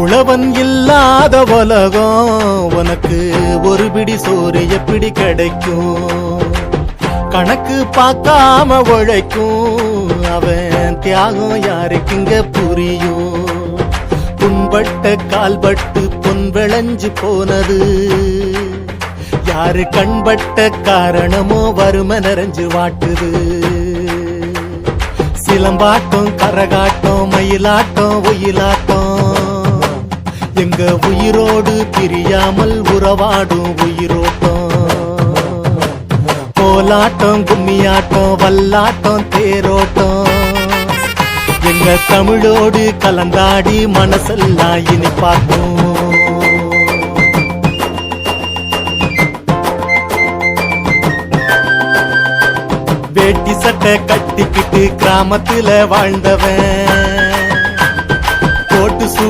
உழவன் இல்லாத உலகம் உனக்கு ஒரு பிடி சோறு எப்படி கிடைக்கும்? கணக்கு பார்க்காம உழைக்கும் அவன் தியாகம் யாருக்குங்க புரியும்? புண்பட்ட கால்பட்டு பொன் விளைஞ்சு போனது யாரு கண்பட்ட காரணமோ வறுமை நிறைஞ்சு வாட்டுது. சிலம்பாட்டம் கரகாட்டம் மயிலாட்டம் ஒயிலாட்டம் எங்க உயிரோடு பிரியாமல் உறவாடும் உயிரோட்டம். கோலாட்டம் கும்மியாட்டம் வல்லாட்டம் தேரோட்டம் எங்க தமிழோடு கலந்தாடி மனசெல்லாம் இனிப்பாட்டும். வேட்டி சட்டை கட்டிக்கிட்டு கிராமத்துல வாழ்ந்தவன்